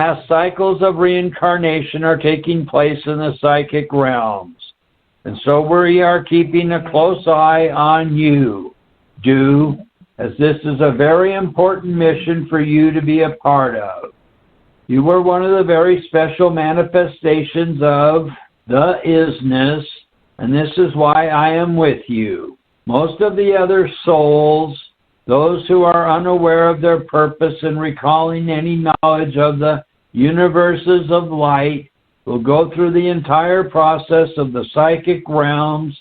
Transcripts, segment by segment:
last cycles of reincarnation are taking place in the psychic realms. And so we are keeping a close eye on you, as this is a very important mission for you to be a part of. You were one of the very special manifestations of the isness, and this is why I am with you. Most of the other souls, those who are unaware of their purpose and recalling any knowledge of the universes of light, will go through the entire process of the psychic realms,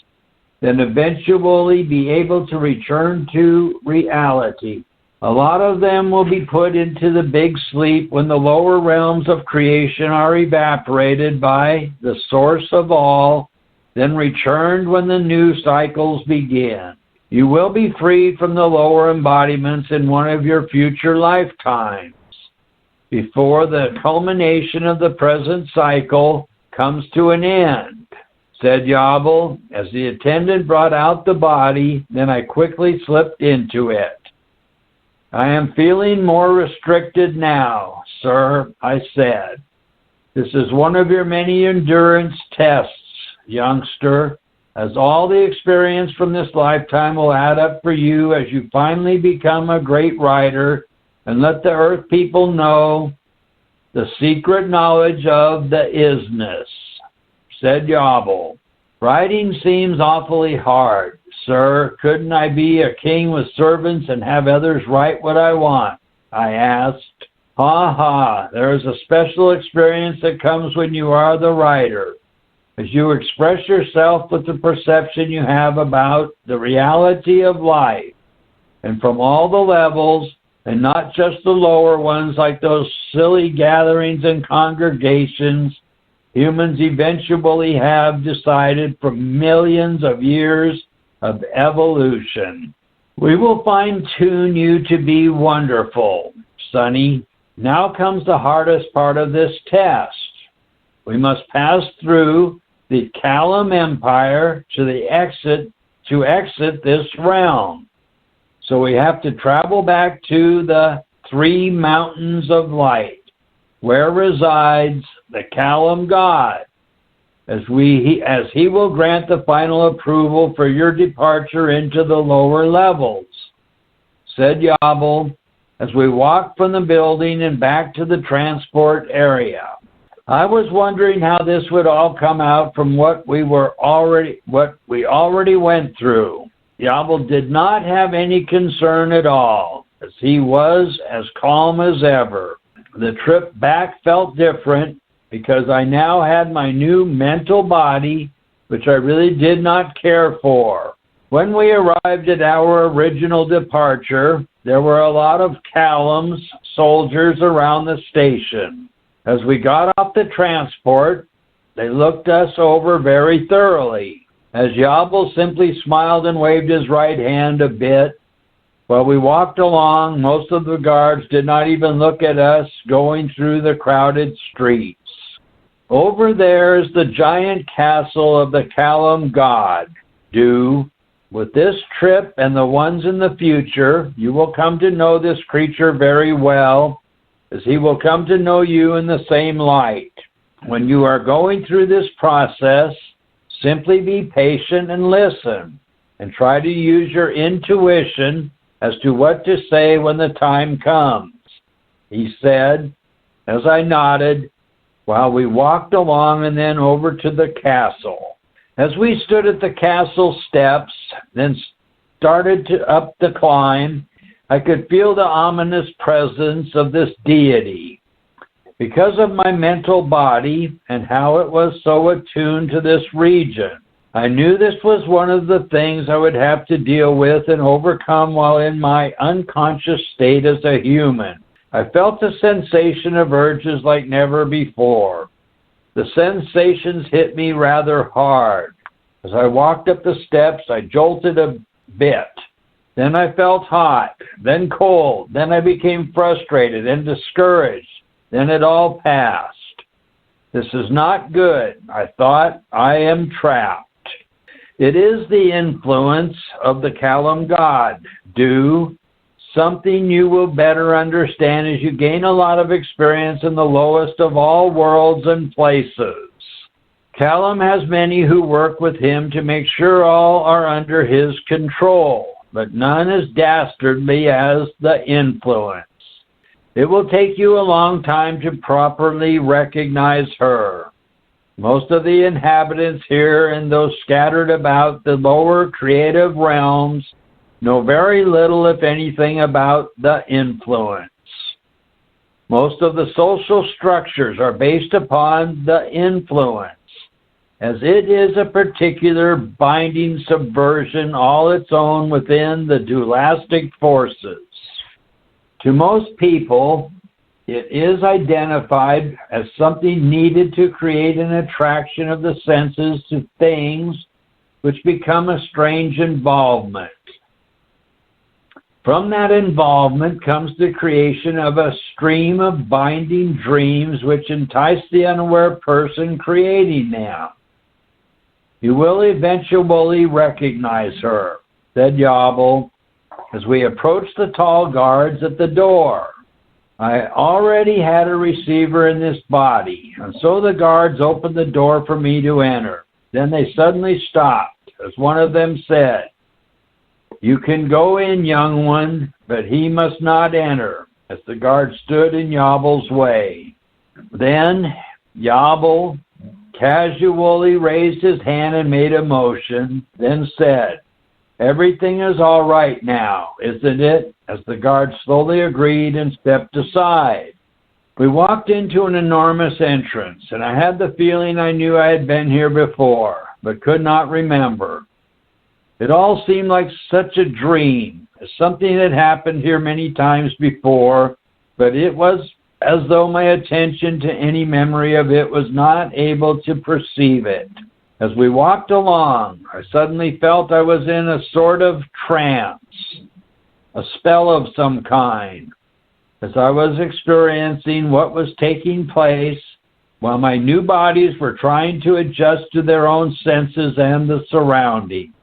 then eventually be able to return to reality. A lot of them will be put into the big sleep when the lower realms of creation are evaporated by the source of all, then returned when the new cycles begin. You will be freed from the lower embodiments in one of your future lifetimes, before the culmination of the present cycle comes to an end, said Yabel. As the attendant brought out the body, then I quickly slipped into it. I am feeling more restricted now, sir, I said. This is one of your many endurance tests, youngster, as all the experience from this lifetime will add up for you as you finally become a great writer and let the earth people know the secret knowledge of the isness, said Yabel. Writing seems awfully hard, sir. Couldn't I be a king with servants and have others write what I want? I asked. Ha ha, there is a special experience that comes when you are the writer, as you express yourself with the perception you have about the reality of life, and from all the levels, and not just the lower ones like those silly gatherings and congregations humans eventually have decided from millions of years of evolution. We will fine-tune you to be wonderful, Sonny. Now comes the hardest part of this test. We must pass through the Kalam Empire to exit this realm. So we have to travel back to the 3 mountains of light, where resides the Kalam God, as he will grant the final approval for your departure into the lower levels, said Yabel, as we walked from the building and back to the transport area. I was wondering how this would all come out from what we already went through. Yabel did not have any concern at all, as he was as calm as ever. The trip back felt different because I now had my new mental body, which I really did not care for. When we arrived at our original departure, there were a lot of Kalam's soldiers around the station. As we got off the transport, they looked us over very thoroughly, as Yabel simply smiled and waved his right hand a bit. While we walked along, most of the guards did not even look at us going through the crowded streets. Over there is the giant castle of the Kalam God. With this trip and the ones in the future, you will come to know this creature very well, as he will come to know you in the same light. When you are going through this process, simply be patient and listen, and try to use your intuition as to what to say when the time comes, he said, as I nodded, while we walked along and then over to the castle. As we stood at the castle steps, then started up the climb, I could feel the ominous presence of this deity. Because of my mental body and how it was so attuned to this region, I knew this was one of the things I would have to deal with and overcome while in my unconscious state as a human. I felt a sensation of urges like never before. The sensations hit me rather hard. As I walked up the steps, I jolted a bit. Then I felt hot, then cold, then I became frustrated and discouraged. Then it all passed. This is not good, I thought. I am trapped. It is the influence of the Kalam God, something you will better understand as you gain a lot of experience in the lowest of all worlds and places. Callum has many who work with him to make sure all are under his control, but none as dastardly as the influence. It will take you a long time to properly recognize her. Most of the inhabitants here and those scattered about the lower creative realms know very little, if anything, about the influence. Most of the social structures are based upon the influence, as it is a particular binding subversion all its own within the dualistic forces. To most people, it is identified as something needed to create an attraction of the senses to things which become a strange involvement. From that involvement comes the creation of a stream of binding dreams which entice the unaware person creating them. You will eventually recognize her, said Yabel, as we approached the tall guards at the door. I already had a receiver in this body, and so the guards opened the door for me to enter. Then they suddenly stopped, as one of them said, "You can go in, young one, but he must not enter," as the guard stood in Yabel's way. Then Yabel casually raised his hand and made a motion, then said, "Everything is all right now, isn't it?" as the guard slowly agreed and stepped aside. We walked into an enormous entrance, and I had the feeling I knew I had been here before, but could not remember. It all seemed like such a dream, as something had happened here many times before, but it was as though my attention to any memory of it was not able to perceive it. As we walked along, I suddenly felt I was in a sort of trance, a spell of some kind, as I was experiencing what was taking place while my new bodies were trying to adjust to their own senses and the surroundings.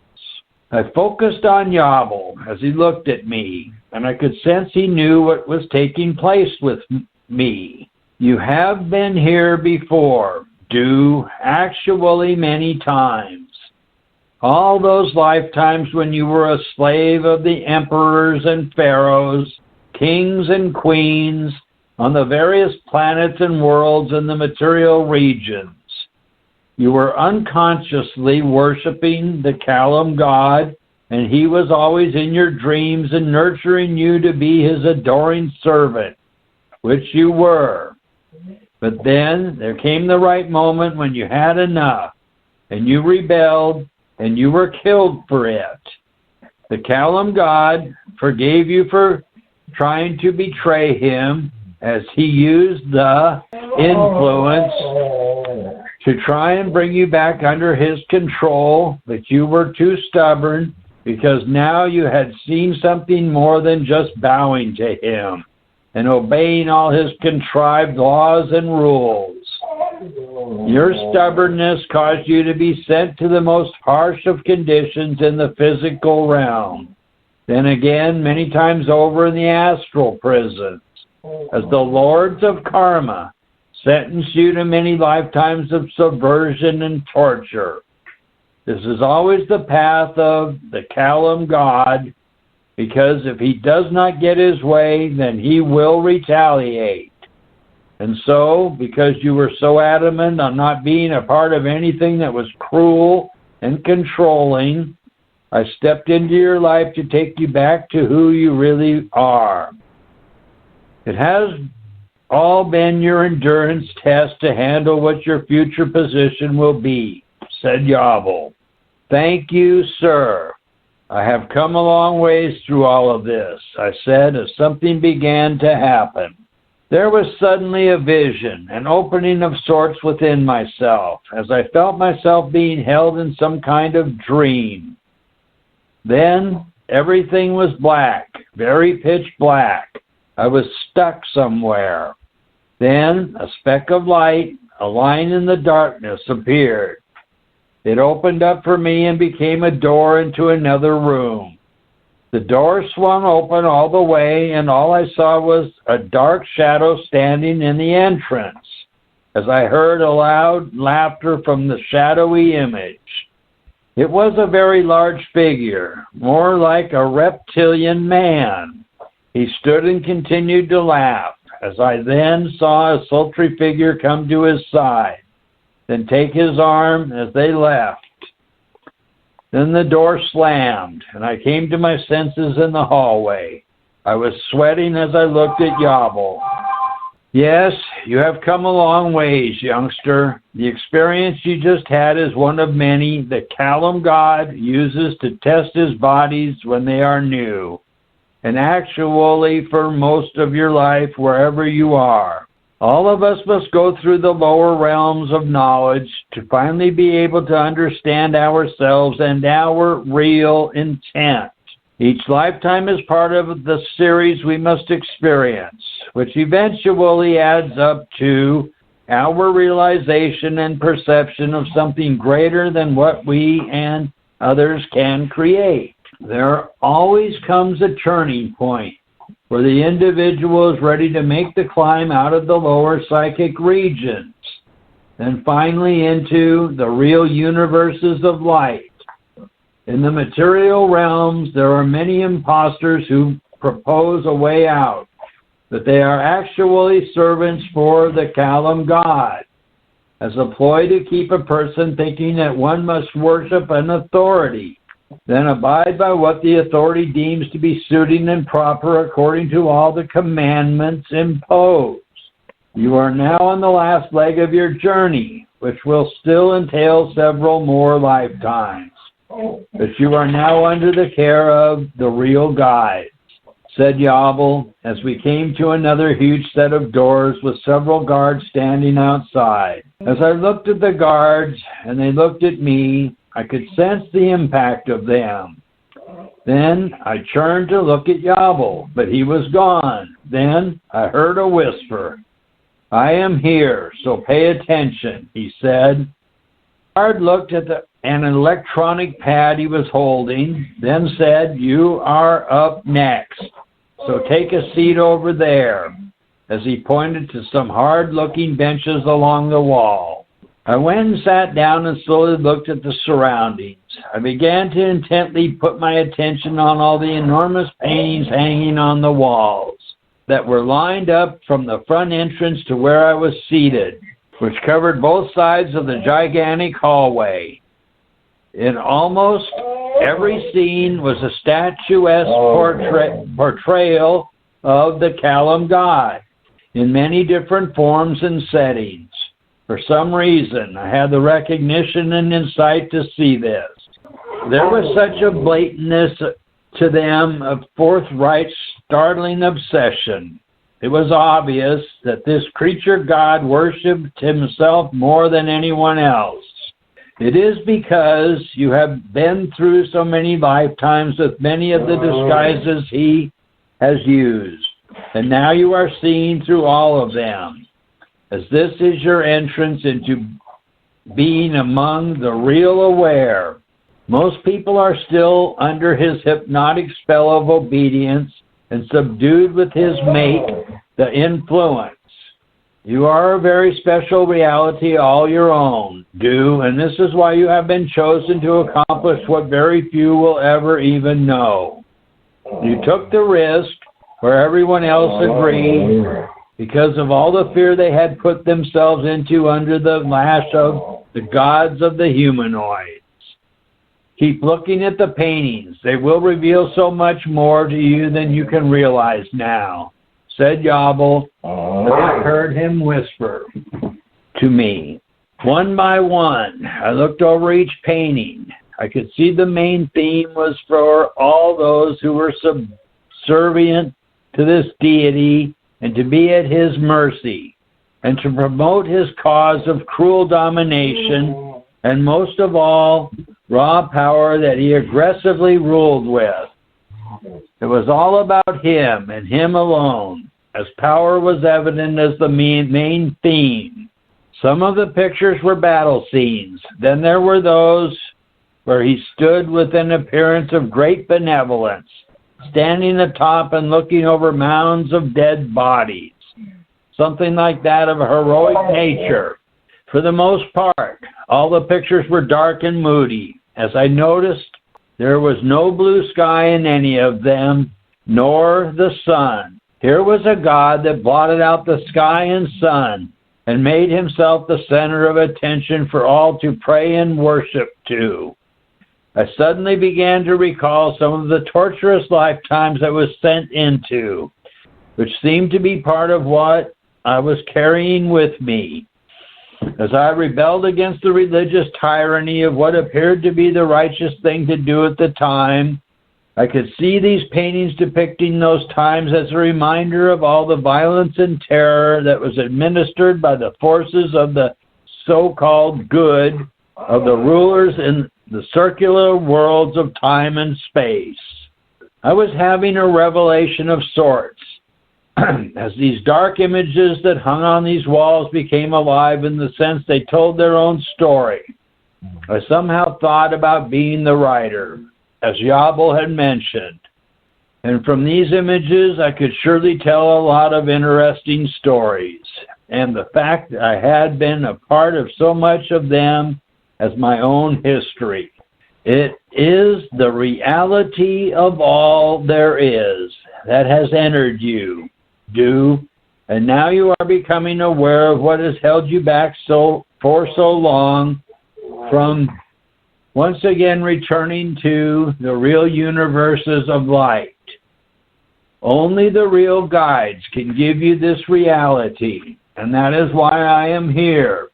I focused on Yabel as he looked at me, and I could sense he knew what was taking place with me. "You have been here before, actually many times. All those lifetimes when you were a slave of the emperors and pharaohs, kings and queens, on the various planets and worlds in the material regions. You were unconsciously worshiping the Callum god, and he was always in your dreams and nurturing you to be his adoring servant, which you were. But then there came the right moment when you had enough, and you rebelled, and you were killed for it. The Callum god forgave you for trying to betray him, as he used the influence to try and bring you back under his control, but you were too stubborn, because now you had seen something more than just bowing to him and obeying all his contrived laws and rules. Your stubbornness caused you to be sent to the most harsh of conditions in the physical realm. Then again, many times over in the astral prisons, as the lords of karma sentenced you to many lifetimes of subversion and torture. This is always the path of the Callum god, because if he does not get his way, then he will retaliate. And so, because you were so adamant on not being a part of anything that was cruel and controlling, I stepped into your life to take you back to who you really are. It has all been your endurance test to handle what your future position will be, said Yabel. Thank you, sir. I have come a long ways through all of this, I said, as something began to happen. There was suddenly a vision, an opening of sorts within myself, as I felt myself being held in some kind of dream. Then everything was black, very pitch black. I was stuck somewhere. Then a speck of light, a line in the darkness, appeared. It opened up for me and became a door into another room. The door swung open all the way, and all I saw was a dark shadow standing in the entrance, as I heard a loud laughter from the shadowy image. It was a very large figure, more like a reptilian man. He stood and continued to laugh, as I then saw a sultry figure come to his side, then take his arm as they left. Then the door slammed, and I came to my senses in the hallway. I was sweating as I looked at Yabel. Yes, you have come a long ways, youngster. The experience you just had is one of many that Callum God uses to test his bodies when they are new, and actually for most of your life, wherever you are. All of us must go through the lower realms of knowledge to finally be able to understand ourselves and our real intent. Each lifetime is part of the series we must experience, which eventually adds up to our realization and perception of something greater than what we and others can create. There always comes a turning point where the individual is ready to make the climb out of the lower psychic regions, and finally into the real universes of light. In the material realms, there are many imposters who propose a way out, but they are actually servants for the Callum God, as a ploy to keep a person thinking that one must worship an authority, then abide by what the authority deems to be suiting and proper according to all the commandments imposed. You are now on the last leg of your journey, which will still entail several more lifetimes. But you are now under the care of the real guides, said Yabel, as we came to another huge set of doors with several guards standing outside. As I looked at the guards and they looked at me, I could sense the impact of them. Then I turned to look at Yabel, but he was gone. Then I heard a whisper. I am here, so pay attention, he said. The guard looked at an electronic pad he was holding, then said, you are up next, so take a seat over there, as he pointed to some hard-looking benches along the wall. I went and sat down and slowly looked at the surroundings. I began to intently put my attention on all the enormous paintings hanging on the walls that were lined up from the front entrance to where I was seated, which covered both sides of the gigantic hallway. In almost every scene was a statuesque portrayal of the Callum God in many different forms and settings. For some reason, I had the recognition and insight to see this. There was such a blatantness to them of forthright, startling obsession. It was obvious that this creature god worshipped himself more than anyone else. It is because you have been through so many lifetimes with many of the disguises he has used, and now you are seeing through all of them, as this is your entrance into being among the real aware. Most people are still under his hypnotic spell of obedience and subdued with his mate, the influence. You are a very special reality all your own, and this is why you have been chosen to accomplish what very few will ever even know. You took the risk where everyone else agreed because of all the fear they had put themselves into under the lash of the gods of the humanoids. Keep looking at the paintings. They will reveal so much more to you than you can realize now, said Yabel, and I heard him whisper to me. One by one, I looked over each painting. I could see the main theme was for all those who were subservient to this deity and to be at his mercy, and to promote his cause of cruel domination, and most of all, raw power that he aggressively ruled with. It was all about him and him alone, as power was evident as the main theme. Some of the pictures were battle scenes. Then there were those where he stood with an appearance of great benevolence, standing atop and looking over mounds of dead bodies. Something like that of a heroic nature. For the most part, all the pictures were dark and moody. As I noticed, there was no blue sky in any of them, nor the sun. Here was a God that blotted out the sky and sun and made himself the center of attention for all to pray and worship to. I suddenly began to recall some of the torturous lifetimes I was sent into, which seemed to be part of what I was carrying with me. As I rebelled against the religious tyranny of what appeared to be the righteous thing to do at the time, I could see these paintings depicting those times as a reminder of all the violence and terror that was administered by the forces of the so-called good of the rulers in the circular worlds of time and space. I was having a revelation of sorts, as these dark images that hung on these walls became alive in the sense they told their own story. I somehow thought about being the writer, as Yabel had mentioned. And from these images, I could surely tell a lot of interesting stories. And the fact that I had been a part of so much of them as my own history. It is the reality of all there is that has entered you, and now you are becoming aware of what has held you back for so long from once again returning to the real universes of light. Only the real guides can give you this reality, and that is why I am here.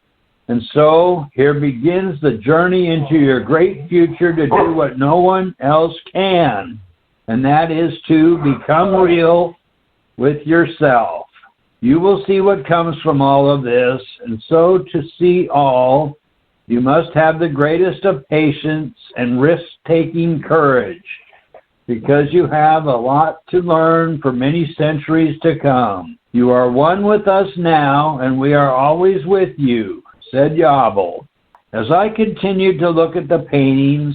And so, here begins the journey into your great future to do what no one else can, and that is to become real with yourself. You will see what comes from all of this, and so to see all, you must have the greatest of patience and risk-taking courage, because you have a lot to learn for many centuries to come. You are one with us now, and we are always with you, said Yabel. As I continued to look at the paintings,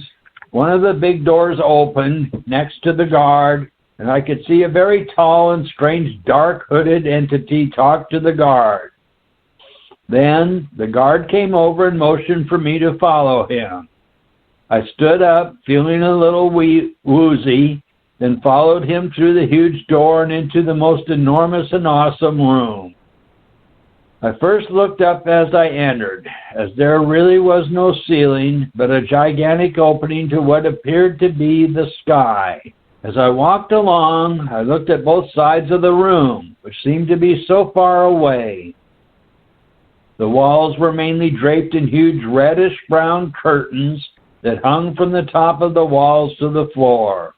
one of the big doors opened next to the guard, and I could see a very tall and strange dark-hooded entity talk to the guard. Then the guard came over and motioned for me to follow him. I stood up, feeling a little woozy, then followed him through the huge door and into the most enormous and awesome room. I first looked up as I entered, as there really was no ceiling, but a gigantic opening to what appeared to be the sky. As I walked along, I looked at both sides of the room, which seemed to be so far away. The walls were mainly draped in huge reddish-brown curtains that hung from the top of the walls to the floor.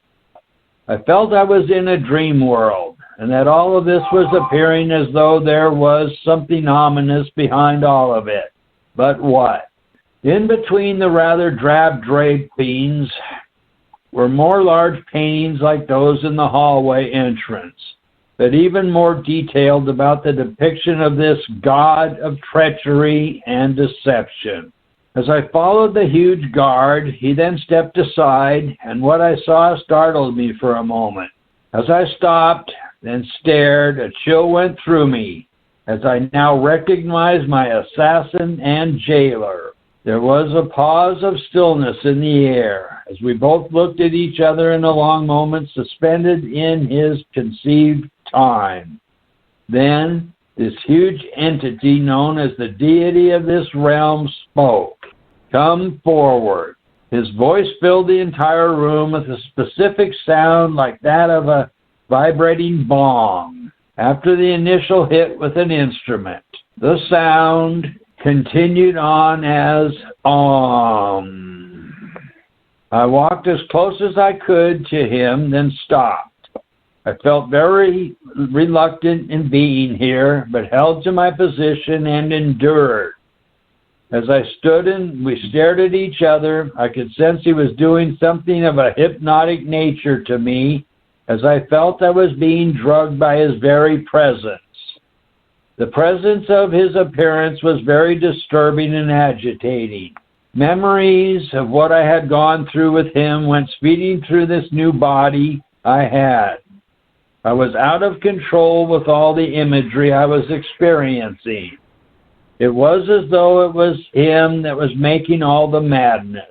I felt I was in a dream world, and that all of this was appearing as though there was something ominous behind all of it. But what? In between the rather drab drapings were more large paintings like those in the hallway entrance, but even more detailed about the depiction of this god of treachery and deception. As I followed the huge guard, he then stepped aside, and what I saw startled me for a moment. As I stopped and stared, a chill went through me, as I now recognized my assassin and jailer. There was a pause of stillness in the air, as we both looked at each other in a long moment suspended in his conceived time. Then, this huge entity known as the deity of this realm spoke. Come forward. His voice filled the entire room with a specific sound like that of a vibrating gong after the initial hit with an instrument. The sound continued on as Om. I walked as close as I could to him, then stopped. I felt very reluctant in being here, but held to my position and endured. As I stood and we stared at each other, I could sense he was doing something of a hypnotic nature to me, as I felt I was being drugged by his very presence. The presence of his appearance was very disturbing and agitating. Memories of what I had gone through with him went speeding through this new body, I had. I was out of control with all the imagery I was experiencing. It was as though it was him that was making all the madness.